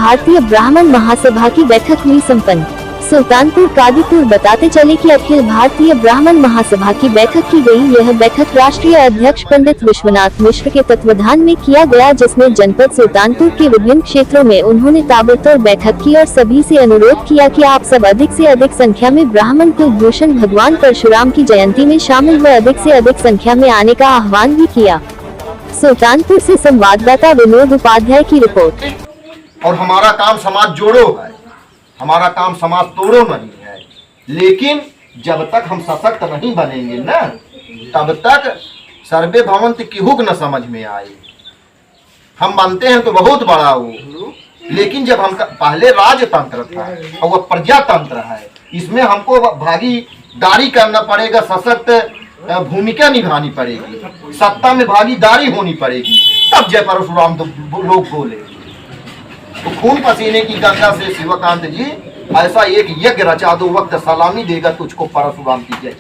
भारतीय ब्राह्मण महासभा की बैठक हुई संपन्न। सुल्तानपुर कादीपुर बताते चले कि अखिल भारतीय ब्राह्मण महासभा की बैठक की गई। यह बैठक राष्ट्रीय अध्यक्ष पंडित विश्वनाथ मिश्र के तत्वाधान में किया गया, जिसमें जनपद सुल्तानपुर के विभिन्न क्षेत्रों में उन्होंने ताबड़तोड़ बैठक की और सभी से अनुरोध किया कि आप सब अधिक से अधिक संख्या में ब्राह्मण कुलभूषण भगवान परशुराम की जयंती में शामिल हुए, अधिक से अधिक संख्या में आने का आह्वान भी किया। सुल्तानपुर से संवाददाता विनोद उपाध्याय की रिपोर्ट। और हमारा काम समाज जोड़ो है, हमारा काम समाज तोड़ो नहीं है। लेकिन जब तक हम सशक्त नहीं बनेंगे ना, तब तक सर्वे भवंत की हुक न समझ में आए। हम बनते हैं तो बहुत बड़ा हो, लेकिन जब हम पहले राजतंत्र था और वह प्रजातंत्र है, इसमें हमको भागीदारी करना पड़ेगा, सशक्त भूमिका निभानी पड़ेगी, सत्ता में भागीदारी होनी पड़ेगी, तब जय परशुराम तो लोग बोले। तो खून पसीने की गंगा से शिवकांत जी ऐसा एक यज्ञ रचा दो, वक्त सलामी देगा तुझको परशुराम की जय।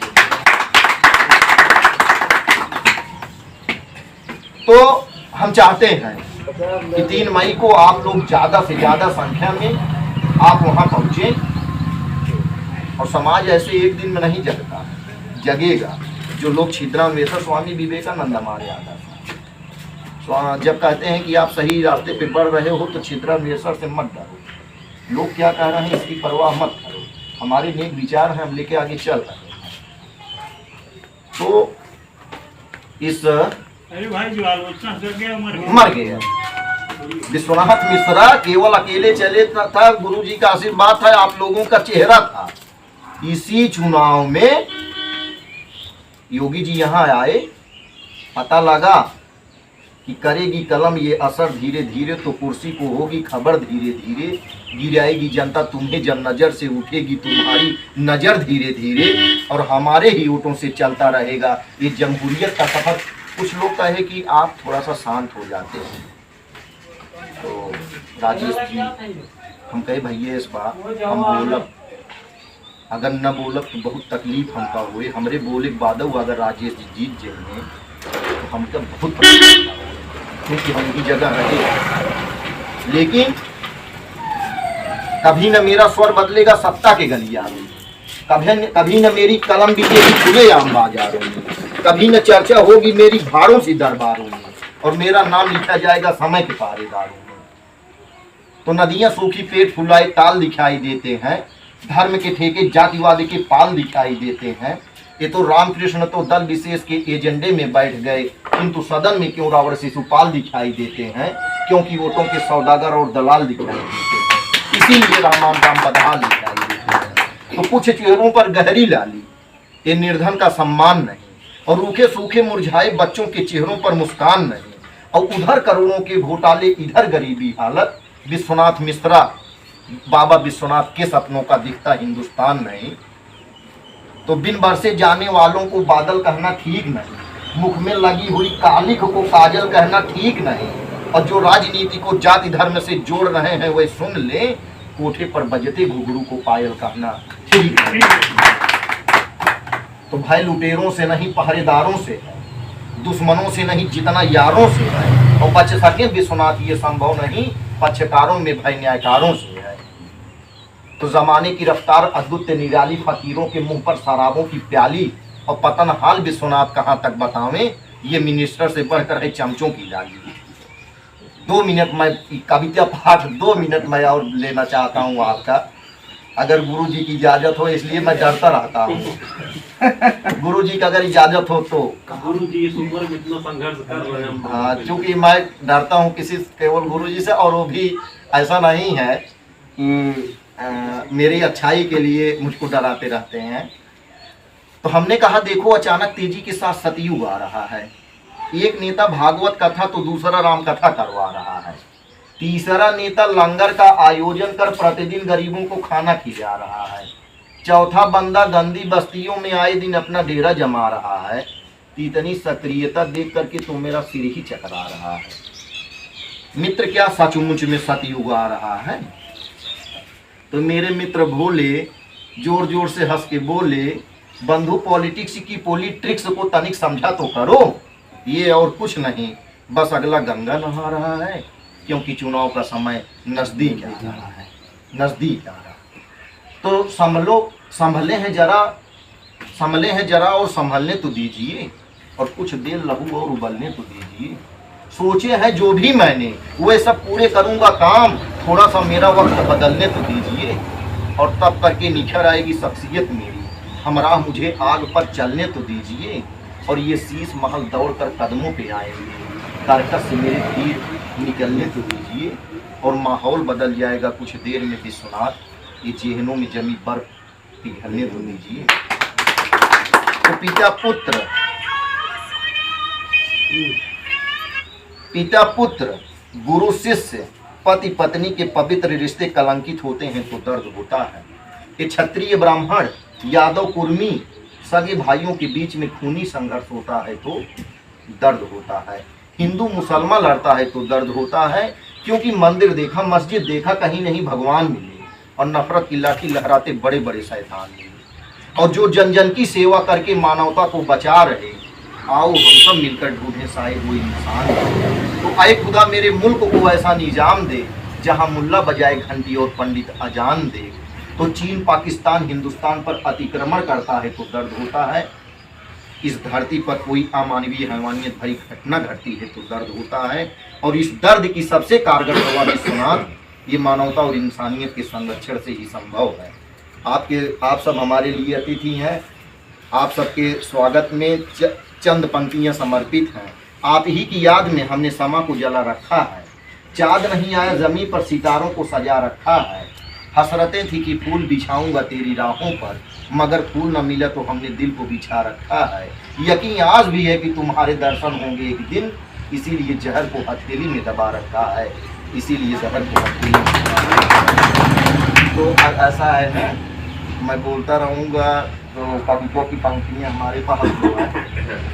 तो हम चाहते हैं कि 3 मई को आप लोग ज्यादा से ज्यादा संख्या में आप वहां पहुंचे। और समाज ऐसे एक दिन में नहीं जगता, जगेगा। जो लोग छिद्रान्वेषण स्वामी विवेकानंद हमारे आदर्श जब कहते हैं कि आप सही रास्ते पे बढ़ रहे हो तो छिद्रान्वेषण से मत डरो, लोग क्या कह रहे हैं इसकी परवाह मत करो, हमारे नेक विचार हैं, हम लेके आगे चल रहे हैं। तो इस मर गया विश्वनाथ मिश्रा केवल अकेले चले था, गुरु जी का आशीर्वाद था, आप लोगों का चेहरा था। इसी चुनाव में योगी जी यहाँ आए, पता लगा कि करेगी कलम ये असर धीरे धीरे, तो कुर्सी को होगी खबर धीरे धीरे, गिराएगी जनता तुम्हें जब नजर से उठेगी तुम्हारी नजर धीरे धीरे, और हमारे ही वोटों से चलता रहेगा ये जमहूरियत का सफर। कुछ लोग कहे कि आप थोड़ा सा शांत हो जाते हैं, तो राजेश जी हम कहे भैया इस बार हम बोलब, अगर न बोलब तो बहुत तकलीफ हमका हुए, हमरे बोले बाद अगर राजेश जी जीत जाएंगे तो हमका बहुत क्योंकि हम की जगह रहे। लेकिन कभी न मेरा स्वर बदलेगा सत्ता के गलिया में, कभी न मेरी कलम बिकेगी खुले आम बाजारों में, कभी न चर्चा होगी मेरी भाड़ों से दरबारों में, और मेरा नाम लिखा जाएगा समय के पहरेदारों में। तो नदियां सूखी पेट फुलाए ताल दिखाई देते हैं, धर्म के ठेके जातिवाद के पाल दिखाई देते हैं। ये तो रामकृष्ण तो दल विशेष के एजेंडे में बैठ गए, किंतु सदन में क्यों रावण शिशुपाल दिखाई देते हैं, क्योंकि वोटों के सौदागर और दलाल दिखाई देते हैं, इसीलिए रामान राम बदहाल दिखाई देते हैं। तो कुछ चेहरों पर गहरी लाली, ये निर्धन का सम्मान नहीं, और रूखे सूखे मुरझाए बच्चों के चेहरों पर मुस्कान नहीं, और उधर करोड़ों के घोटाले इधर गरीबी हालत। विश्वनाथ मिश्रा बाबा विश्वनाथ के सपनों का दिखता हिंदुस्तान नहीं। तो बिन बरसे जाने वालों को बादल कहना ठीक नहीं, मुख में लगी हुई कालिख को काजल कहना ठीक नहीं, और जो राजनीति को जाति धर्म से जोड़ रहे हैं वे सुन ले, कोठे पर बजते घुघरू को पायल कहना ठीक नहीं। तो भाई लुटेरों से नहीं पहरेदारों से है, दुश्मनों से नहीं जितना यारों से है, और बच सके विश्वनाथ ये संभव नहीं, पक्षकारों में भय न्यायकारों से है। तो जमाने की रफ्तार अद्भुत निराली, फकीरों के मुंह पर शराबों की प्याली, और पतन हाल विश्वनाथ कहाँ तक बतावें, ये मिनिस्टर से बढ़कर है चमचों की लाली। 2 मिनट मैं कविता पाठ 2 मिनट मैं और लेना चाहता हूँ आपका, अगर गुरु जी की इजाजत हो, इसलिए मैं डरता रहता हूँ। गुरु जी का अगर इजाजत हो तो। गुरु जी इस उम्र में इतना संघर्ष कर रहे हैं। हाँ, क्योंकि मैं डरता हूँ किसी केवल गुरु जी से, और वो भी ऐसा नहीं है कि मेरी अच्छाई के लिए मुझको डराते रहते हैं। तो हमने कहा देखो अचानक तेजी के साथ सतयुग आ रहा है, एक नेता भागवत कथा तो दूसरा राम कथा करवा रहा है, तीसरा नेता लंगर का आयोजन कर प्रतिदिन गरीबों को खाना खिला रहा है, चौथा बंदा गंदी बस्तियों में आए दिन अपना डेरा जमा रहा है। इतनी सक्रियता देख करके तो मेरा सिर ही चकरा रहा है। मित्र क्या सचमुच में सतयुग आ रहा है? तो मेरे मित्र भोले जोर जोर से हंस के बोले, बंधु पॉलिटिक्स की पॉलिट्रिक्स को तनिक समझा तो करो, ये और कुछ नहीं, बस अगला गंगा नहा रहा है, क्योंकि चुनाव का समय नज़दीक आ रहा है, नज़दीक आ रहा है। तो संभले हैं जरा और संभलने तो दीजिए, और कुछ देर लहू और उबलने तो दीजिए। सोचे हैं जो भी मैंने वो सब पूरे करूंगा काम, थोड़ा सा मेरा वक्त बदलने तो दीजिए, और तब करके निखर आएगी शख्सियत मेरी। हमरा मुझे आग पर चलने तो दीजिए, और ये शीश महल दौड़ कर कदमों पे आएंगे। तारकत से मेरे तीर निकलने तो दीजिए, और माहौल बदल जाएगा कुछ देर में विश्वनाथ। ये जेहनों में जमी बर्फ पिघलने तो दीजिए। तो पिता पुत्र गुरु शिष्य पति पत्नी के पवित्र रिश्ते कलंकित होते हैं तो दर्द होता है। ये क्षत्रिय ब्राह्मण यादव कुर्मी सगे भाइयों के बीच में खूनी संघर्ष होता है तो दर्द होता है। हिंदू मुसलमान लड़ता है तो दर्द होता है, क्योंकि मंदिर देखा मस्जिद देखा कहीं नहीं भगवान मिले, और नफरत की लाठी लहराते बड़े बड़े शैतान मिले। और जो जन जन की सेवा करके मानवता को बचा रहे, आओ हम सब मिलकर ढूंढे शायद वो इंसान। तो आए खुदा मेरे मुल्क को ऐसा निजाम दे जहां मुल्ला बजाए घंटी और पंडित अजान दे। तो चीन पाकिस्तान हिंदुस्तान पर अतिक्रमण करता है तो दर्द होता है। इस धरती पर कोई अमानवीय हैवानियत भरी घटना घटती है तो दर्द होता है। और इस दर्द की सबसे कारगर दवा विश्वनाथ, ये मानवता और इंसानियत के संरक्षण से ही संभव है। आप सब हमारे लिए अतिथि हैं। आप सबके स्वागत में चंद पंक्तियां समर्पित हैं। आप ही की याद में हमने समा को जला रखा है। चाँद नहीं आया ज़मीं पर सितारों को सजा रखा है। हसरतें थी कि फूल बिछाऊंगा तेरी राहों पर, मगर फूल न मिला तो हमने दिल को बिछा रखा है। यकीन आज भी है कि तुम्हारे दर्शन होंगे एक दिन, इसीलिए जहर को हथेली में दबा रखा है, इसीलिए जहर को हथेली में दबा रखा है। तो ऐसा है, मैं बोलता रहूँगा। तो कवियों की पंक्तियाँ हमारे पास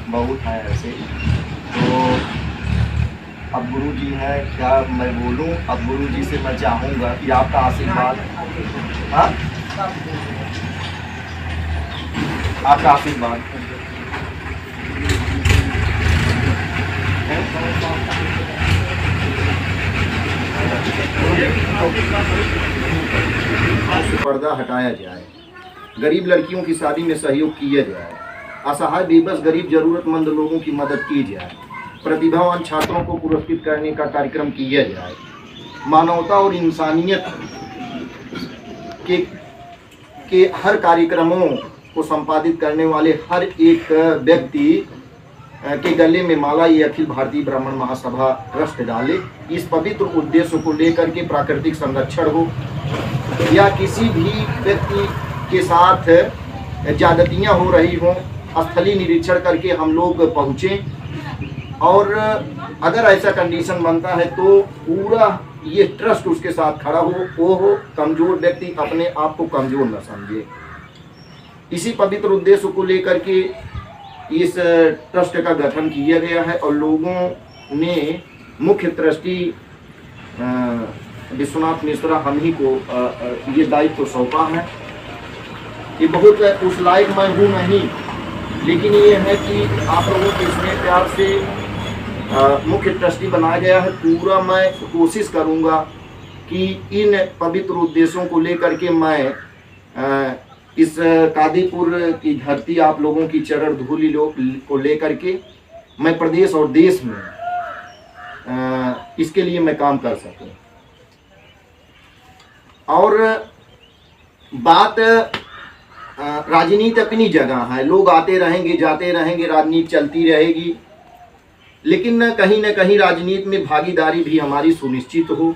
बहुत हैं ऐसे। तो अब गुरु जी हैं, क्या मैं बोलूं। अब गुरु जी से मैं चाहूँगा कि आपका आशीर्वाद, हाँ आपका आशीर्वाद। पर्दा हटाया जाए, गरीब लड़कियों की शादी में सहयोग किया जाए, असहाय बेबस गरीब जरूरतमंद लोगों की मदद की जाए, प्रतिभावान छात्रों को पुरस्कृत करने का कार्यक्रम किया जाए। मानवता और इंसानियत के हर कार्यक्रमों को संपादित करने वाले हर एक व्यक्ति के गले में माला ये अखिल भारतीय ब्राह्मण महासभा ट्रस्ट डाले। इस पवित्र उद्देश्य को लेकर के प्राकृतिक संरक्षण हो या किसी भी व्यक्ति के साथ ज्यादतियाँ हो रही हों, स्थलीय निरीक्षण करके हम लोग पहुँचें। और अगर ऐसा कंडीशन बनता है तो पूरा ये ट्रस्ट उसके साथ खड़ा हो। वो हो कमज़ोर व्यक्ति अपने आप को कमज़ोर न समझे। इसी पवित्र उद्देश्य को लेकर के इस ट्रस्ट का गठन किया गया है, और लोगों ने मुख्य ट्रस्टी विश्वनाथ मिश्रा हम ही को ये दायित्व सौंपा है। ये बहुत उस लायक मैं हूँ नहीं, लेकिन ये है कि आप लोगों के स्नेह प्यार से मुख्य ट्रस्टी बनाया गया है। पूरा मैं कोशिश करूँगा कि इन पवित्र उद्देश्यों को लेकर के मैं इस कादीपुर की धरती आप लोगों की चरण धूलि को लेकर के मैं प्रदेश और देश में इसके लिए मैं काम कर सकूं। और बात राजनीति अपनी जगह है, लोग आते रहेंगे जाते रहेंगे, राजनीति चलती रहेगी, लेकिन कहीं न कहीं राजनीति में भागीदारी भी हमारी सुनिश्चित हो,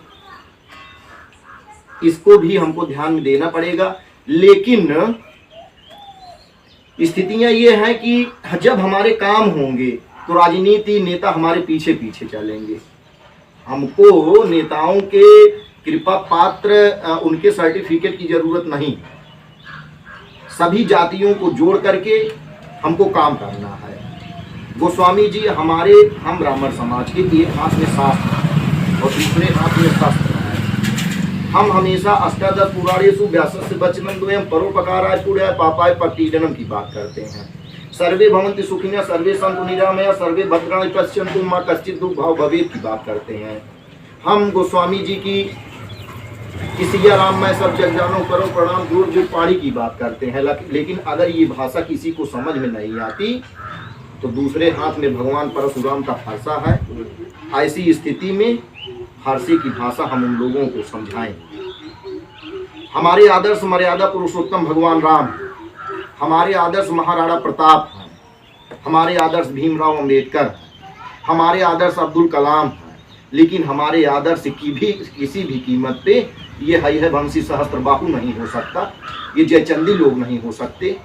इसको भी हमको ध्यान में देना पड़ेगा। लेकिन स्थितियां ये हैं कि जब हमारे काम होंगे तो राजनीति नेता हमारे पीछे पीछे चलेंगे। हमको नेताओं के कृपा पात्र उनके सर्टिफिकेट की जरूरत नहीं। सभी जातियों को जोड़ करके हमको काम करना है। गोस्वामी जी हम ब्राह्मण समाज के एक हाथ में शास्त्र और दूसरे हाथ में शस्त्र है। हम हमेशा अष्टादश पुराणेषु व्यासस्य वचनं द्वयं परोपकाराय पुण्याय पापाय प्रतिदिनं की बात करते हैं। सर्वे भवन्तु सुखिनः सर्वे सन्तु निरामया सर्वे भद्राणि पश्यन्तु मा कश्चित् दुर्भाग् भवेत् की बात करते हैं। हम गोस्वामी जी की किसिया राम मैं सब जग जानो करो प्रणाम दूर जो पाड़ी की बात करते हैं, लेकिन अगर ये भाषा किसी को समझ में नहीं आती तो दूसरे हाथ में भगवान परशुराम का फरसा है। ऐसी स्थिति में फारसी की भाषा हम उन लोगों को समझाएं। हमारे आदर्श मर्यादा पुरुषोत्तम भगवान राम, हमारे आदर्श महाराणा प्रताप हैं, हमारे आदर्श भीमराव अंबेडकर हैं, हमारे आदर्श अब्दुल कलाम हैं, लेकिन हमारे आदर्श की भी किसी भी कीमत पे ये हरिवंशी सहस्त्रबाहु नहीं हो सकता, ये जयचंदी लोग नहीं हो सकते,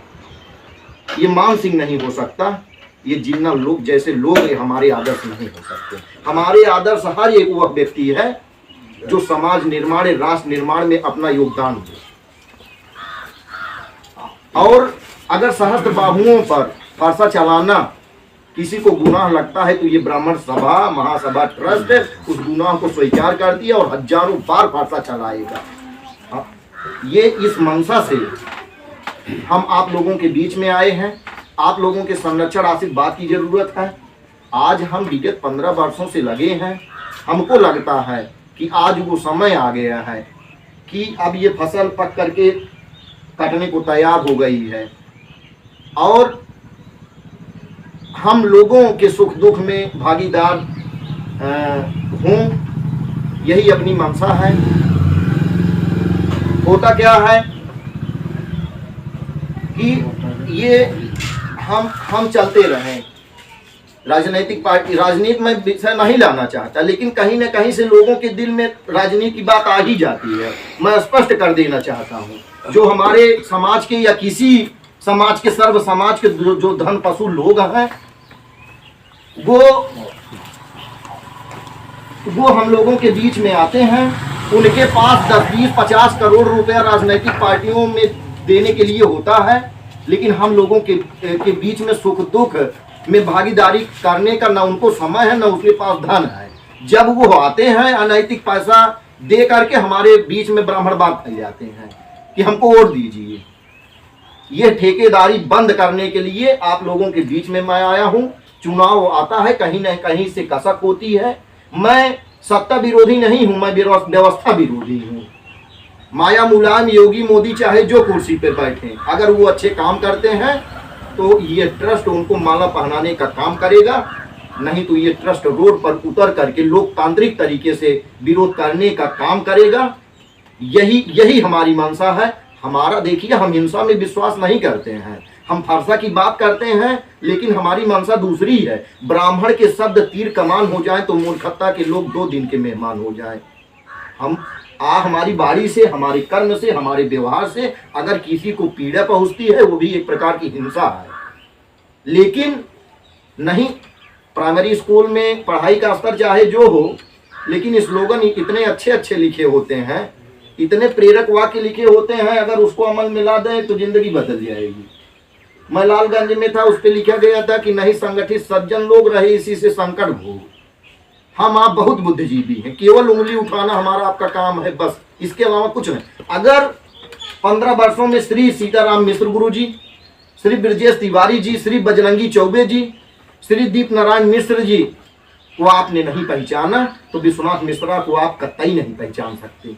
ये मान सिंह नहीं हो सकता, ये जिन्ना लोग जैसे लोग ये हमारे आदर्श नहीं हो सकते। हमारे आदर्श हर एक वह व्यक्ति है जो समाज निर्माण राष्ट्र निर्माण में अपना योगदान दे। और अगर सहस्त्र बाहुओं पर फरसा चलाना किसी को गुनाह लगता है तो ये ब्राह्मण सभा महासभा ट्रस्ट उस गुनाह को स्वीकार करती है और हजारों बार फरसा चलाएगा। ये इस मंशा से हम आप लोगों के बीच में आए हैं। आप लोगों के संरक्षण आशीर्वाद की जरूरत है। आज हम विगत 15 वर्षों से लगे हैं। हमको लगता है कि आज वो समय आ गया है कि अब ये फसल पक करके कटने को तैयार हो गई है और हम लोगों के सुख दुख में भागीदार हों, यही अपनी मंशा है। होता क्या है कि ये हम चलते रहें। राजनीतिक पार्टी राजनीति में विषय नहीं लाना चाहता, लेकिन कहीं ना कहीं से लोगों के दिल में राजनीति की बात आ ही जाती है। मैं स्पष्ट कर देना चाहता हूं, जो हमारे समाज के या किसी समाज के सर्व समाज के जो धन पशु लोग हैं वो हम लोगों के बीच में आते हैं। उनके पास 10, 20, 50 करोड़ रुपया राजनीतिक पार्टियों में देने के लिए होता है, लेकिन हम लोगों के बीच में सुख दुख में भागीदारी करने का ना उनको समय है ना उसके पास धन है। जब वो आते हैं अनैतिक पैसा दे करके हमारे बीच में ब्राह्मणवाद फैल जाते हैं कि हमको वोट दीजिए। ये ठेकेदारी बंद करने के लिए आप लोगों के बीच में मैं आया हूँ। चुनाव आता है, कहीं न कहीं से कसक होती है। मैं सत्ता विरोधी नहीं हूँ, मैं व्यवस्था विरोधी हूँ। माया मुलायम योगी मोदी चाहे जो कुर्सी पे बैठे, अगर वो अच्छे काम करते हैं तो ये ट्रस्ट उनको माला पहनाने का काम करेगा, नहीं तो ये ट्रस्ट रोड पर उतर करके लोकतांत्रिक तरीके से विरोध करने का काम करेगा। यही हमारी मंशा है। हमारा देखिए, हम हिंसा में विश्वास नहीं करते हैं, हम फरसा की बात करते हैं, लेकिन हमारी मंशा दूसरी है। ब्राह्मण के शब्द तीर कमान हो जाए तो मूर्खता के लोग 2 दिन के मेहमान हो जाए। हमारी बाड़ी से, हमारे कर्म से, हमारे व्यवहार से अगर किसी को पीड़ा पहुंचती है वो भी एक प्रकार की हिंसा है। लेकिन नहीं, प्राइमरी स्कूल में पढ़ाई का स्तर चाहे जो हो, लेकिन स्लोगन इतने अच्छे अच्छे लिखे होते हैं, इतने प्रेरक वाक्य लिखे होते हैं, अगर उसको अमल में ला दें तो जिंदगी बदल जाएगी। मैं लालगंज में था, उस पर लिखा गया था कि नहीं संगठित सज्जन लोग रहे इसी से संकट भोग। हम आप बहुत बुद्धिजीवी हैं, केवल उंगली उठाना हमारा आपका काम है, बस इसके अलावा कुछ नहीं। अगर 15 वर्षों में श्री सीताराम मिश्र गुरु जी, श्री ब्रजेश तिवारी जी, श्री बजरंगी चौबे जी, श्री दीप नारायण मिश्र जी को आपने नहीं पहचाना तो विश्वनाथ मिश्रा को आप कतई नहीं पहचान सकते।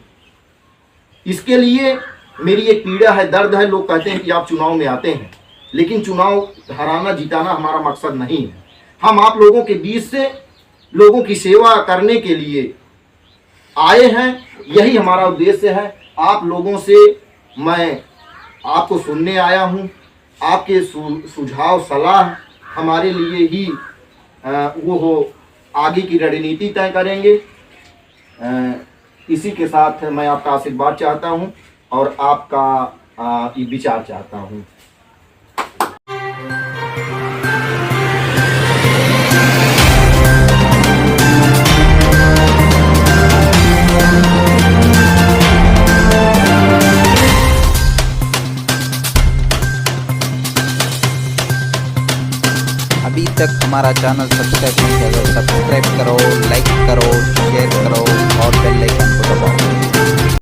इसके लिए मेरी एक पीड़ा है, दर्द है। लोग कहते हैं कि आप चुनाव में आते हैं, लेकिन चुनाव हराना जिताना हमारा मकसद नहीं है। हम आप लोगों के बीच से लोगों की सेवा करने के लिए आए हैं, यही हमारा उद्देश्य है। आप लोगों से मैं आपको सुनने आया हूं। आपके सुझाव सलाह हमारे लिए ही वो हो आगे की रणनीति तय करेंगे। इसी के साथ मैं आपका आशीर्वाद चाहता हूं और आपका विचार चाहता हूं। अभी तक हमारा चैनल सब्सक्राइब नहीं किया तो सब्सक्राइब करो, लाइक करो, शेयर करो और बेल आइकन को दबाओ।